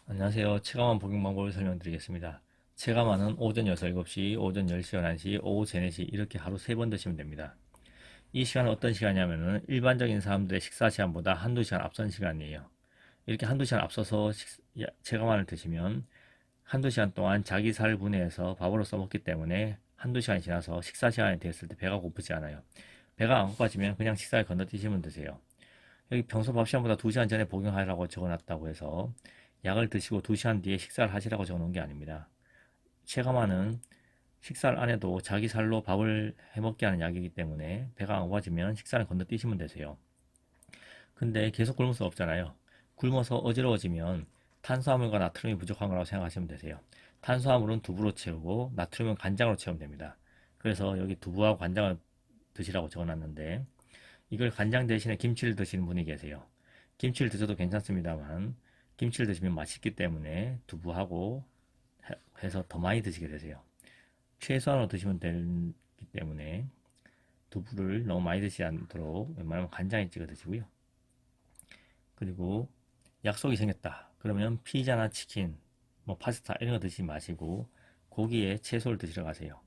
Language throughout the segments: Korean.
안녕하세요. 체감한 복용 방법을 설명드리겠습니다. 체감하는 오전 6, 7시, 오전 10시, 11시, 오후 3, 4시 이렇게 하루 3번 드시면 됩니다. 이 시간은 어떤 시간이냐면은 일반적인 사람들의 식사 시간보다 한두 시간 앞선 시간이에요. 이렇게 한두 시간 앞서서 체감한을 드시면 한두 시간 동안 자기 살 분해해서 밥으로 써먹기 때문에 한두 시간이 지나서 식사 시간이 됐을 때 배가 고프지 않아요. 배가 안 고파지면 그냥 식사를 건너뛰시면 되세요. 여기 평소 밥 시간보다 2시간 전에 복용하라고 적어놨다고 해서 약을 드시고 2시간 뒤에 식사를 하시라고 적어놓은 게 아닙니다. 체감하는 식사를 안 해도 자기 살로 밥을 해먹게 하는 약이기 때문에 배가 안 고파지면 식사를 건너뛰시면 되세요. 근데 계속 굶을 수 없잖아요. 굶어서 어지러워지면 탄수화물과 나트륨이 부족한 거라고 생각하시면 되세요. 탄수화물은 두부로 채우고 나트륨은 간장으로 채우면 됩니다. 그래서 여기 두부하고 간장을 드시라고 적어놨는데 이걸 간장 대신에 김치를 드시는 분이 계세요. 김치를 드셔도 괜찮습니다만 김치를 드시면 맛있기 때문에 두부하고 해서 더 많이 드시게 되세요. 최소한으로 드시면 되기 때문에 두부를 너무 많이 드시지 않도록 웬만하면 간장에 찍어 드시고요. 그리고 약속이 생겼다. 그러면 피자나 치킨, 뭐 파스타 이런 거 드시지 마시고 고기에 채소를 드시러 가세요.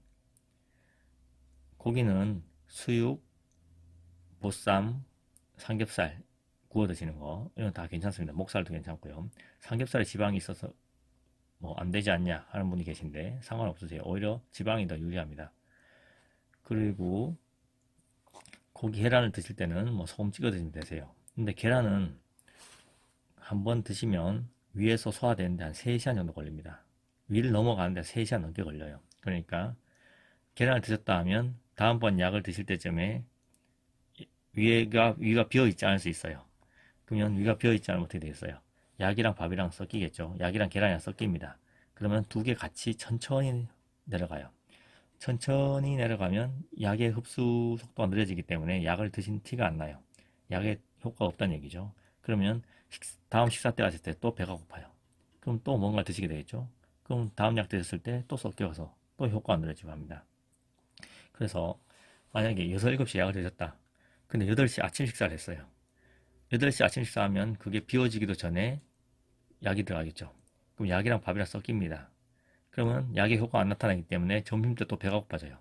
고기는 수육, 보쌈, 삼겹살 구워 드시는 거 이건 다 괜찮습니다. 목살도 괜찮고요. 삼겹살에 지방이 있어서 뭐 안 되지 않냐 하는 분이 계신데 상관없으세요. 오히려 지방이 더 유리합니다. 그리고 고기 계란을 드실 때는 뭐 소금 찍어 드시면 되세요. 근데 계란은 한번 드시면 위에서 소화되는데 한 3시간 정도 걸립니다. 위를 넘어가는데 3시간 넘게 걸려요. 그러니까 계란을 드셨다 하면 다음번 약을 드실 때쯤에 위가 비어 있지 않을 수 있어요. 그러면 위가 비어 있지 않으면 어떻게 되겠어요? 약이랑 밥이랑 섞이겠죠. 약이랑 계란이랑 섞입니다. 그러면 두 개 같이 천천히 내려가요. 천천히 내려가면 약의 흡수 속도가 느려지기 때문에 약을 드신 티가 안 나요. 약에 효과가 없다는 얘기죠. 그러면 다음 식사 때 갔을 때 또 배가 고파요. 그럼 또 뭔가 드시게 되겠죠. 그럼 다음 약 드셨을 때 또 섞여서 또 효과가 느려지고 합니다. 그래서 만약에 6, 7시 약을 드셨다. 근데 8시 아침 식사를 했어요. 8시 아침 식사하면 그게 비워지기도 전에 약이 들어가겠죠. 그럼 약이랑 밥이랑 섞입니다. 그러면 약의 효과가 안 나타나기 때문에 점심 때 또 배가 고파져요.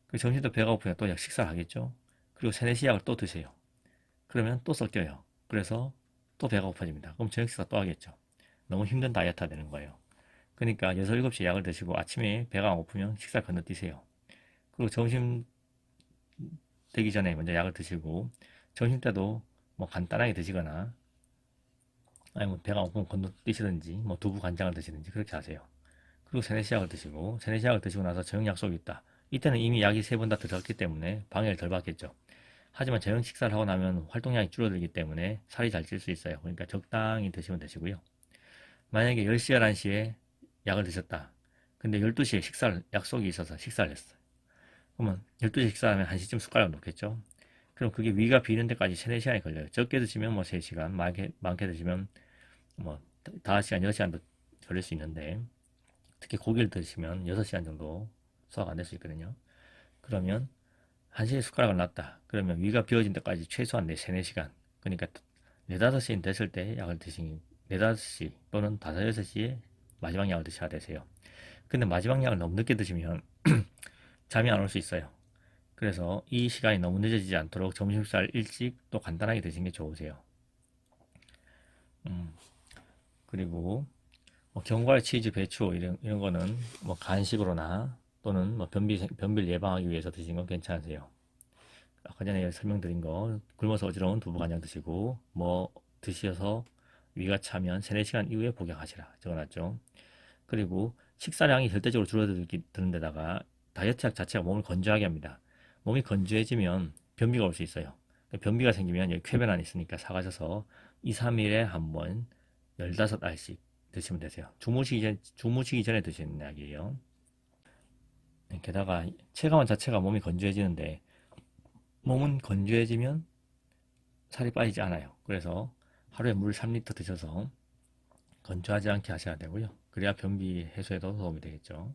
그 점심 때 배가 고프면 또 약 식사를 하겠죠. 그리고 3, 4시 약을 또 드세요. 그러면 또 섞여요. 그래서 또 배가 고파집니다. 그럼 저녁 식사 또 하겠죠. 너무 힘든 다이어트가 되는 거예요. 그러니까 6, 7시에 약을 드시고 아침에 배가 안 고프면 식사 건너뛰세요. 그리고 점심 되기 전에 먼저 약을 드시고 점심 때도 뭐 간단하게 드시거나 아니면 배가 고프면 건너뛰시든지 뭐 두부 간장을 드시든지 그렇게 하세요. 그리고 세네시약을 드시고 세네시약을 드시고 나서 저녁 약속이 있다. 이때는 이미 약이 3번 다 들어갔기 때문에 방해를 덜 받겠죠. 하지만 저녁 식사를 하고 나면 활동량이 줄어들기 때문에 살이 잘 찔 수 있어요. 그러니까 적당히 드시면 되시고요. 만약에 10시, 11시에 약을 드셨다. 근데 12시에 약속이 있어서 식사를 했어요. 그러면 12시 식사하면 1시쯤 숟가락을 놓겠죠. 그럼 그게 위가 비는 데까지 3, 4시간이 걸려요. 적게 드시면 뭐 3시간, 많게 드시면 뭐 5시간, 6시간도 걸릴 수 있는데 특히 고기를 드시면 6시간 정도 소화가 안 될 수 있거든요. 그러면 1시에 숟가락을 놨다. 그러면 위가 비워진 데까지 최소한 4, 4시간. 그러니까 4, 5시 됐을 때 약을 드시니 4, 5시 또는 5, 6시에 마지막 약을 드셔야 되세요. 근데 마지막 약을 너무 늦게 드시면 잠이 안 올 수 있어요. 그래서 이 시간이 너무 늦어지지 않도록 점심 식사를 일찍 또 간단하게 드시는 게 좋으세요. 음, 그리고 뭐 견과류, 치즈, 배추 이런 거는 뭐 간식으로나 또는 뭐 변비를 예방하기 위해서 드시는 건 괜찮으세요. 아까 전에 설명드린 거 굶어서 어지러운 두부 간장 드시고 뭐 드셔서 위가 차면 3, 4시간 이후에 복용하시라 적어놨죠. 그리고 식사량이 절대적으로 줄어드는 데다가 다이어트약 자체가 몸을 건조하게 합니다. 몸이 건조해지면 변비가 올 수 있어요. 변비가 생기면 여기 쾌변안이 있으니까 사가셔서 2, 3일에 한 번 15알씩 드시면 되세요. 주무시기 전에 드시는 약이에요. 게다가 체감원 자체가 몸이 건조해지는데 몸은 건조해지면 살이 빠지지 않아요. 그래서 하루에 물 3리터 드셔서 건조하지 않게 하셔야 되고요. 그래야 변비 해소에도 도움이 되겠죠.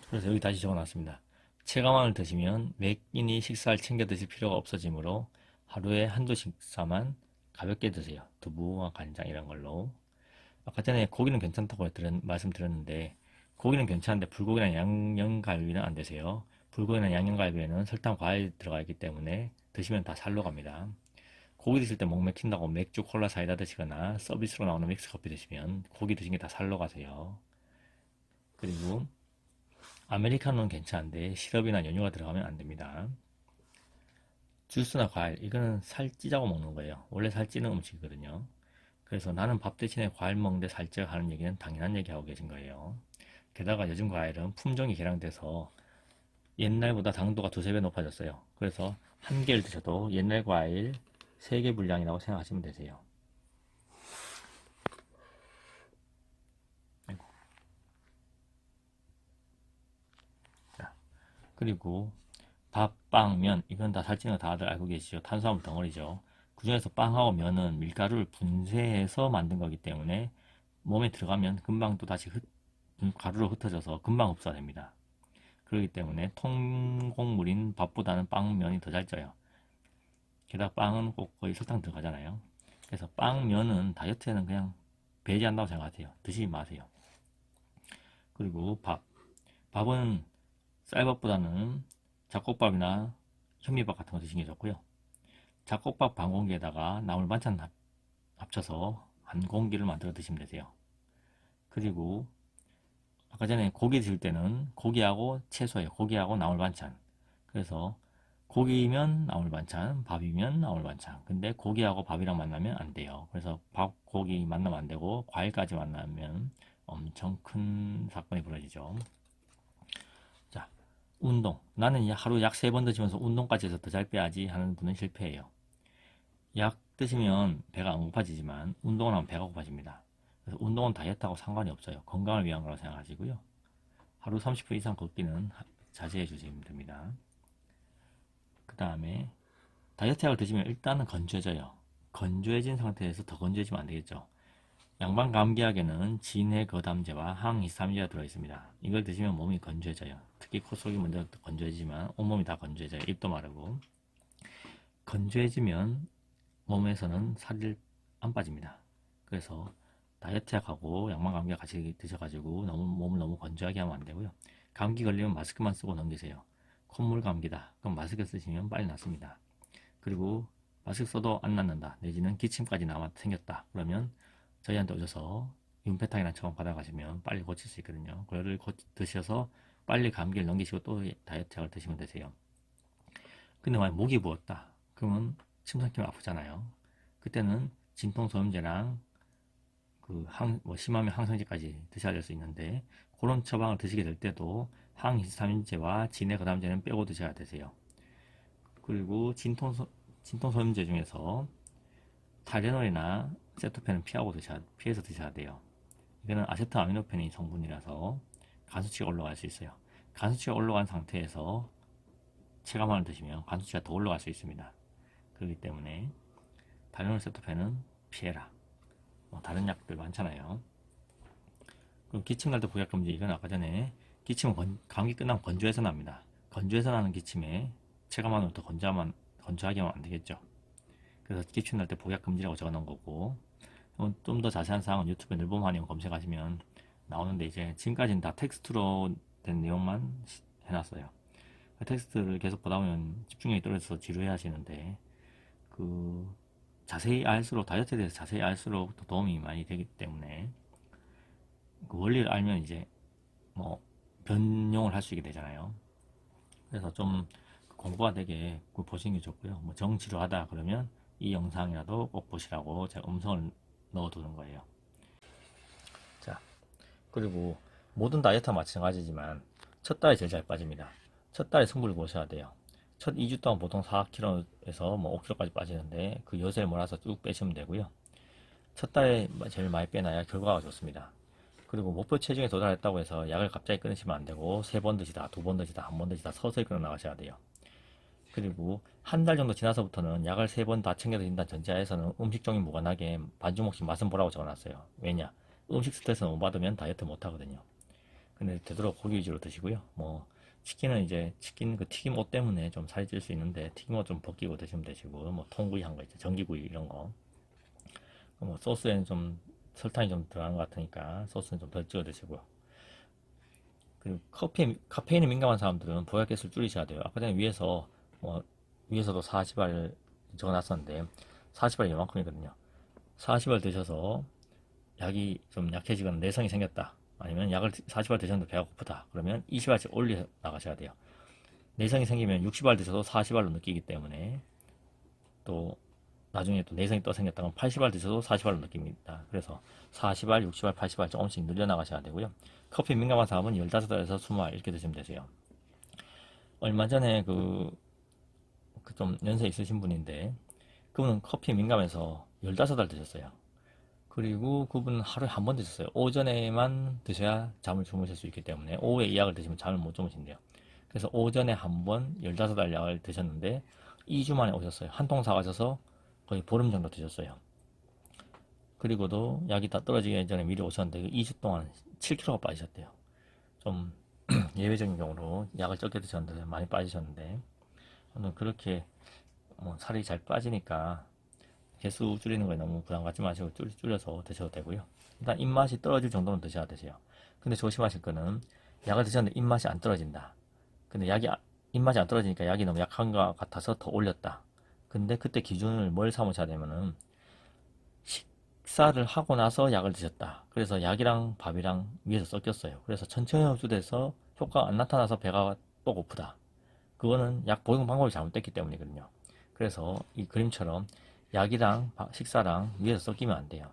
그래서 여기 다시 적어놨습니다. 체감환을 드시면 매 끼니 식사를 챙겨 드실 필요가 없어지므로 하루에 한두 식사만 가볍게 드세요. 두부와 간장 이런 걸로. 아까 전에 고기는 괜찮다고 말씀드렸는데 고기는 괜찮은데 불고기나 양념갈비는 안 되세요. 불고기나 양념갈비에는 설탕 과일 들어가 있기 때문에 드시면 다 살로 갑니다. 고기 드실 때 목 맥힌다고 맥주, 콜라, 사이다 드시거나 서비스로 나오는 믹스커피 드시면 고기 드신 게 다 살로 가세요. 그리고 아메리카노는 괜찮은데 시럽이나 연유가 들어가면 안 됩니다. 주스나 과일, 이거는 살찌자고 먹는 거예요. 원래 살찌는 음식이거든요. 그래서 나는 밥 대신에 과일 먹는데 살쪄 하는 얘기는 당연한 얘기하고 계신 거예요. 게다가 요즘 과일은 품종이 개량돼서 옛날보다 당도가 두세 배 높아졌어요. 그래서 한 개를 드셔도 옛날 과일 3개 분량이라고 생각하시면 되세요. 아이고. 자, 그리고 밥, 빵, 면 이건 다 살찌는 거 다들 알고 계시죠? 탄수화물 덩어리죠. 그중에서 빵하고 면은 밀가루를 분쇄해서 만든 거기 때문에 몸에 들어가면 금방 또 다시 가루로 흩어져서 금방 흡수가 됩니다. 그렇기 때문에 통곡물인 밥보다는 빵, 면이 더 잘 쪄요. 게다가 빵은 꼭 거의 설탕 들어가잖아요. 그래서 빵, 면은 다이어트에는 그냥 배제한다고 생각하세요. 드시지 마세요. 그리고 밥은 쌀밥보다는 잡곡밥이나 현미밥 같은 거 드시는 게 좋고요. 잡곡밥 반 공기에다가 나물 반찬 합쳐서 한 공기를 만들어 드시면 되세요. 그리고 아까 전에 고기 드실 때는 고기하고 채소예요. 고기하고 나물 반찬. 그래서 고기면 나물 반찬, 밥이면 나물 반찬. 근데 고기하고 밥이랑 만나면 안 돼요. 그래서 밥, 고기 만나면 안 되고 과일까지 만나면 엄청 큰 사건이 벌어지죠. 자, 운동. 나는 하루 약 3번 드시면서 운동까지 해서 더 잘 빼야지 하는 분은 실패해요. 약 드시면 배가 안 고파지지만 운동을 하면 배가 고파집니다. 그래서 운동은 다이어트하고 상관이 없어요. 건강을 위한 거라고 생각하시고요. 하루 30분 이상 걷기는 자제해 주시면 됩니다. 그 다음에 다이어트 약을 드시면 일단은 건조해져요. 건조해진 상태에서 더 건조해지면 안 되겠죠. 양반 감기약에는 진해거담제와 항히스타민제가 들어있습니다. 이걸 드시면 몸이 건조해져요. 특히 코 속이 먼저 건조해지지만 온몸이 다 건조해져요. 입도 마르고. 건조해지면 몸에서는 살이 안 빠집니다. 그래서 다이어트 약하고 양반 감기약 같이 드셔가지고 몸을 너무 건조하게 하면 안 되고요. 감기 걸리면 마스크만 쓰고 넘기세요. 콧물 감기다. 그럼 마스크 쓰시면 빨리 낫습니다. 그리고 마스크 써도 안 낫는다. 내지는 기침까지 생겼다. 그러면 저희한테 오셔서 윤페탕이나 처방 받아가시면 빨리 고칠 수 있거든요. 그거를 드셔서 빨리 감기를 넘기시고 또 다이어트 약을 드시면 되세요. 근데 만약 목이 부었다. 그러면 침 삼키면 아프잖아요. 그때는 진통소염제랑 심하면 항생제까지 드셔야 될 수 있는데 그런 처방을 드시게 될 때도 항히스타민제와 진해거담제는 빼고 드셔야 되세요. 그리고 진통소염제 중에서 타이레놀이나 세토펜은 피해서 드셔야 돼요. 이거는 아세트아미노펜이 성분이라서 간수치가 올라갈 수 있어요. 간수치가 올라간 상태에서 체감환을 드시면 간수치가 더 올라갈 수 있습니다. 그렇기 때문에 타이레놀, 세토펜은 피해라. 다른 약들 많잖아요. 그럼 기침 날 때 복약 금지. 이건 아까 전에 기침은 감기 끝나면 건조해서 납니다. 건조해서 나는 기침에 체감환으로 더 건조하게 하면 안 되겠죠. 그래서 기침 날 때 복약 금지라고 적어 놓은 거고, 좀 더 자세한 사항은 유튜브에 늘봄한의원 검색하시면 나오는데 이제 지금까지는 다 텍스트로 된 내용만 해놨어요. 텍스트를 계속 보다 보면 집중력이 떨어져서 지루해 하시는데 자세히 알수록 다이어트에 대해서 자세히 알수록 더 도움이 많이 되기 때문에 그 원리를 알면 이제 변용을 할 수 있게 되잖아요. 그래서 좀 공부가 되게 보시는 게 좋고요. 정지루하다 그러면 이 영상이라도 꼭 보시라고 제가 음성을 넣어두는 거예요. 자, 그리고 모든 다이어트와 마찬가지지만 첫 달에 제일 잘 빠집니다. 첫 달에 승부를 보셔야 돼요. 첫 2주 동안 보통 4kg에서 5kg까지 빠지는데 그 여세를 몰아서 쭉 빼시면 되고요. 첫 달에 제일 많이 빼놔야 결과가 좋습니다. 그리고 목표 체중에 도달했다고 해서 약을 갑자기 끊으시면 안 되고 3번 드시다, 2번 드시다, 1번 드시다 서서히 끊어 나가셔야 돼요. 그리고 한 달 정도 지나서부터는 약을 3번 다 챙겨 드신다는 전제하에서는 음식 종류 무관하게 반주먹씩 맛은 보라고 적어놨어요. 왜냐? 음식 스트레스 너무 받으면 다이어트 못 하거든요. 근데 되도록 고기 위주로 드시고요. 치킨은 이제 치킨 그 튀김옷 때문에 좀 살이 찔 수 있는데 튀김옷 좀 벗기고 드시면 되시고 뭐 통구이 한 거 있죠. 전기구이 이런 거. 뭐 소스에는 좀 설탕이 좀 들어간 것 같으니까 소스는 좀 덜 찍어 드시고요. 그리고 카페인에 민감한 사람들은 보약 개수를 줄이셔야 돼요. 아까 전에 위에서도 40알 적어놨었는데 40알 이만큼이거든요. 40알 드셔서 약이 좀 약해지거나 내성이 생겼다. 아니면 약을 40알 드셨는데 배가 고프다. 그러면 20알씩 올려 나가셔야 돼요. 내성이 생기면 60알 드셔도 40알로 느끼기 때문에 또 나중에 또 내성이 또 생겼다면 80알 드셔도 40알로 느낍니다. 그래서 40알, 60알, 80알 조금씩 늘려나가셔야 되고요. 커피 민감한 사람은 15알에서 20알 이렇게 드시면 되세요. 얼마 전에 그 좀 연세 있으신 분인데 그분은 커피 민감해서 15알 드셨어요. 그리고 그분은 하루에 한 번 드셨어요. 오전에만 드셔야 잠을 주무실 수 있기 때문에 오후에 이 약을 드시면 잠을 못 주무신대요. 그래서 오전에 한 번 15알 약을 드셨는데 2주 만에 오셨어요. 한 통 사가셔서 거의 보름 정도 드셨어요. 그리고도 약이 다 떨어지기 전에 미리 오셨는데 2주 동안 7kg가 빠지셨대요. 좀 예외적인 경우로 약을 적게 드셨는데 많이 빠지셨는데 저는 그렇게 뭐 살이 잘 빠지니까 개수 줄이는 거에 너무 부담 갖지 마시고 줄여서 드셔도 되고요. 일단 입맛이 떨어질 정도는 드셔야 되세요. 근데 조심하실 거는 약을 드셨는데 입맛이 안 떨어진다. 근데 입맛이 안 떨어지니까 약이 너무 약한 것 같아서 더 올렸다. 근데 그때 기준을 뭘 삼으셔야 되면은 식사를 하고 나서 약을 드셨다. 그래서 약이랑 밥이랑 위에서 섞였어요. 그래서 천천히 흡수돼서 효과가 안 나타나서 배가 또 고프다. 그거는 약 복용 방법이 잘못됐기 때문이거든요. 그래서 이 그림처럼 약이랑 식사랑 위에서 섞이면 안 돼요.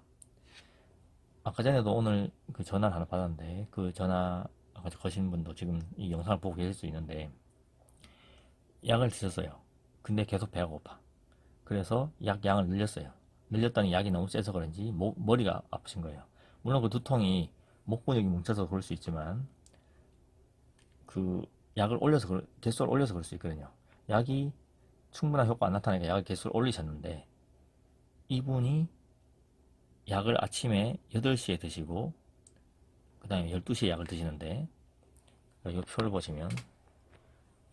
아까 전에도 오늘 그 전화를 하나 받았는데 그 전화 아까 거신 분도 지금 이 영상을 보고 계실 수 있는데 약을 드셨어요. 근데 계속 배가 고파. 그래서 약 양을 늘렸어요. 늘렸더니 약이 너무 세서 그런지 머리가 아프신 거예요. 물론 그 두통이 목 근육이 뭉쳐서 그럴 수 있지만 그 약을 개수를 올려서 그럴 수 있거든요. 약이 충분한 효과 안 나타나니까 약을 개수를 올리셨는데 이분이 약을 아침에 8시에 드시고 그 다음에 12시에 약을 드시는데 이 표를 보시면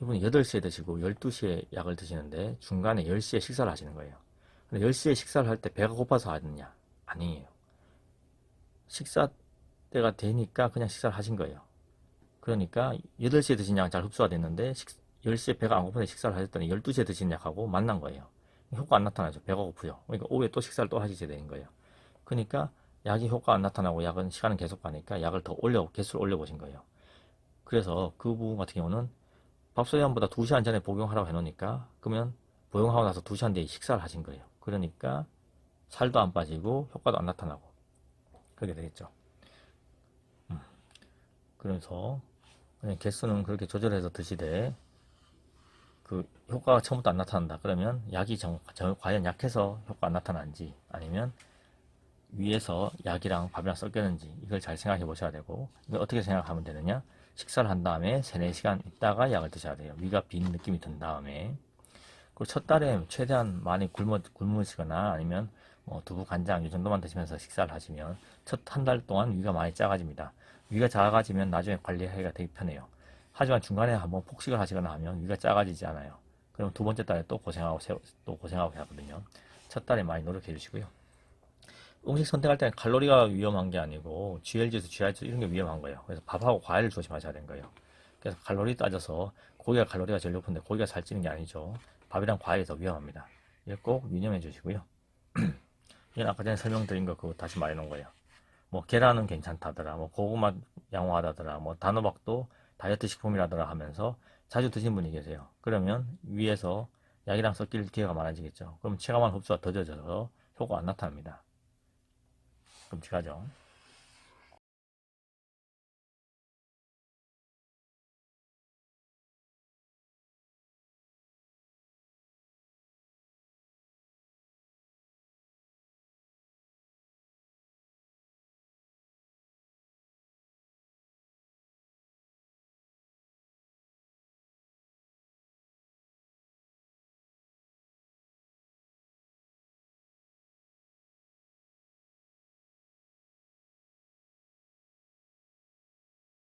이분이 8시에 드시고 12시에 약을 드시는데 중간에 10시에 식사를 하시는 거예요. 근데 10시에 식사를 할 때 배가 고파서 하느냐? 아니에요. 식사 때가 되니까 그냥 식사를 하신 거예요. 그러니까 8시에 드신 약은 잘 흡수가 됐는데 10시에 배가 안 고픈데 식사를 하셨더니 12시에 드신 약하고 만난 거예요. 효과 안 나타나죠. 배가 고프죠. 그러니까 오후에 또 식사를 또 하시게 되는 거예요. 그러니까 약이 효과 안 나타나고 약은 시간은 계속 가니까 약을 개수를 올려보신 거예요. 그래서 그 부분 같은 경우는 밥소량보다 2시간 전에 복용하라고 해놓으니까 그러면 복용하고 나서 2시간 뒤에 식사를 하신 거예요. 그러니까 살도 안 빠지고 효과도 안 나타나고 그렇게 되겠죠. 그래서 그냥 개수는 그렇게 조절해서 드시되 그 효과가 처음부터 안 나타난다. 그러면 약이 과연 약해서 효과 안 나타나는지 아니면 위에서 약이랑 밥이랑 섞였는지 이걸 잘 생각해 보셔야 되고 이걸 어떻게 생각하면 되느냐 식사를 한 다음에 3, 4시간 있다가 약을 드셔야 돼요. 위가 빈 느낌이 든 다음에 그리고 첫 달에 최대한 많이 굶으시거나 아니면 뭐 두부 간장 이 정도만 드시면서 식사를 하시면 첫 한 달 동안 위가 많이 작아집니다. 위가 작아지면 나중에 관리하기가 되게 편해요. 하지만 중간에 한번 폭식을 하시거나 하면 위가 작아지지 않아요. 그럼 두 번째 달에 또 고생하고 해야 하거든요. 첫 달에 많이 노력해 주시고요. 음식 선택할 때는 칼로리가 위험한 게 아니고 GL지수, GI지수 이런 게 위험한 거예요. 그래서 밥하고 과일을 조심하셔야 되는 거예요. 그래서 칼로리 따져서 고기가 칼로리가 제일 높은데 고기가 살찌는 게 아니죠. 밥이랑 과일이 더 위험합니다. 이거 꼭 유념해 주시고요. 이건 아까 전에 설명드린 거 그거 다시 말해 놓은 거예요. 뭐 계란은 괜찮다더라, 뭐 고구마 양호하다더라, 뭐 단호박도 다이어트 식품이라더라 하면서 자주 드신 분이 계세요. 그러면 위에서 약이랑 섞일 기회가 많아지겠죠. 그럼 체감한 흡수가 더뎌져서 효과가 안 나타납니다. 끔찍하죠.